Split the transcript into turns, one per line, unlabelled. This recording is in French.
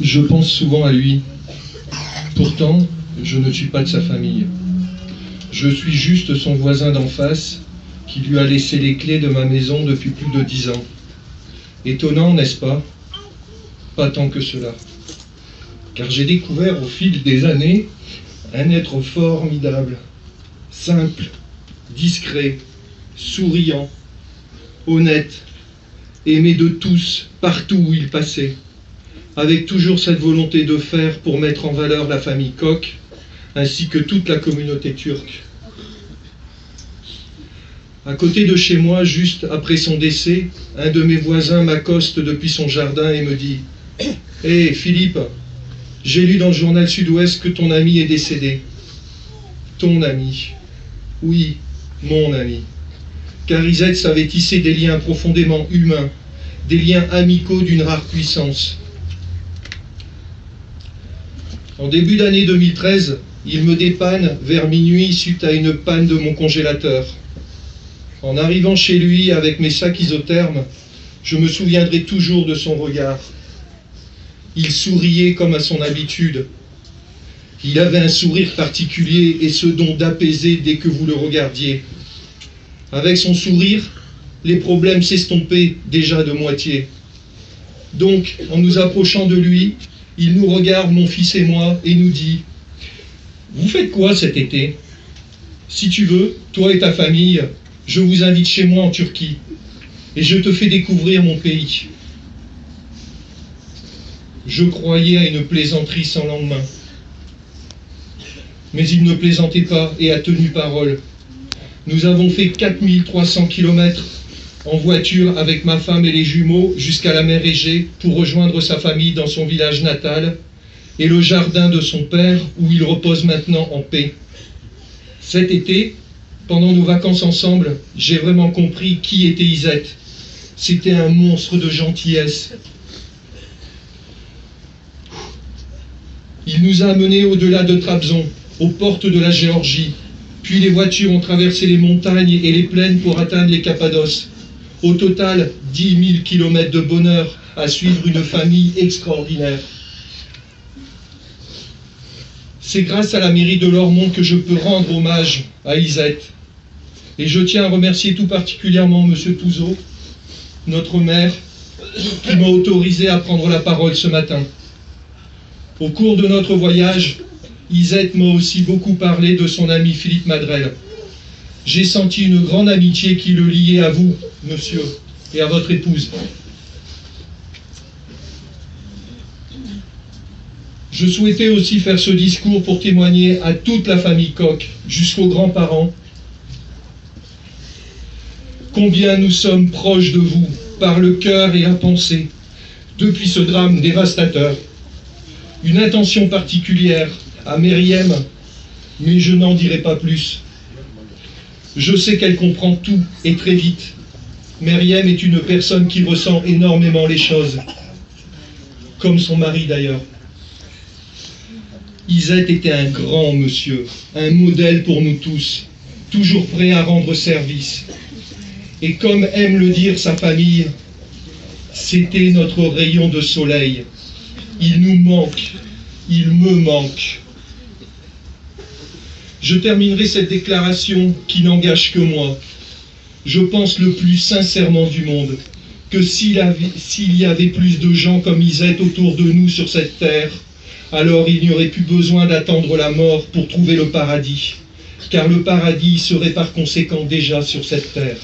Je pense souvent à lui. Pourtant, je ne suis pas de sa famille. Je suis juste son voisin d'en face qui lui a laissé les clés de ma maison depuis plus de 10 ans. Étonnant, n'est-ce pas? Pas tant que cela. Car j'ai découvert au fil des années un être formidable, simple, discret, souriant, honnête, aimé de tous, partout où il passait, avec toujours cette volonté de faire pour mettre en valeur la famille Koch, ainsi que toute la communauté turque. À côté de chez moi, juste après son décès, un de mes voisins m'accoste depuis son jardin et me dit « Hé, Philippe, j'ai lu dans le journal Sud-Ouest que ton ami est décédé. » Ton ami. Oui, mon ami. Car Isette savait tisser des liens profondément humains, des liens amicaux d'une rare puissance. En début d'année 2013, il me dépanne vers minuit suite à une panne de mon congélateur. En arrivant chez lui avec mes sacs isothermes, je me souviendrai toujours de son regard. Il souriait comme à son habitude. Il avait un sourire particulier et ce don d'apaiser dès que vous le regardiez. Avec son sourire, les problèmes s'estompaient déjà de moitié. Donc, en nous approchant de lui, il nous regarde, mon fils et moi, et nous dit « Vous faites quoi cet été? Si tu veux, toi et ta famille, je vous invite chez moi en Turquie, et je te fais découvrir mon pays. » Je croyais à une plaisanterie sans lendemain. Mais il ne plaisantait pas et a tenu parole. Nous avons fait 4300 km en voiture avec ma femme et les jumeaux jusqu'à la mer Égée pour rejoindre sa famille dans son village natal et le jardin de son père où il repose maintenant en paix. Cet été, pendant nos vacances ensemble, j'ai vraiment compris qui était Isette. C'était un monstre de gentillesse. Il nous a amenés au-delà de Trabzon, aux portes de la Géorgie. Puis les voitures ont traversé les montagnes et les plaines pour atteindre les Cappadoces. Au total, 10 000 kilomètres de bonheur à suivre une famille extraordinaire. C'est grâce à la mairie de Lormont que je peux rendre hommage à Isette. Et je tiens à remercier tout particulièrement M. Touzeau, notre maire, qui m'a autorisé à prendre la parole ce matin. Au cours de notre voyage, Isette m'a aussi beaucoup parlé de son ami Philippe Madrel. J'ai senti une grande amitié qui le liait à vous, monsieur, et à votre épouse. Je souhaitais aussi faire ce discours pour témoigner à toute la famille Koch, jusqu'aux grands-parents, combien nous sommes proches de vous, par le cœur et la pensée, depuis ce drame dévastateur. Une intention particulière à Myriam, mais je n'en dirai pas plus. Je sais qu'elle comprend tout et très vite. Myriam est une personne qui ressent énormément les choses, comme son mari d'ailleurs. Isette était un grand monsieur, un modèle pour nous tous, toujours prêt à rendre service. Et comme aime le dire sa famille, c'était notre rayon de soleil. Il nous manque, il me manque. Je terminerai cette déclaration qui n'engage que moi. Je pense le plus sincèrement du monde que s'il y avait plus de gens comme Isette autour de nous sur cette terre, alors il n'y aurait plus besoin d'attendre la mort pour trouver le paradis, car le paradis serait par conséquent déjà sur cette terre.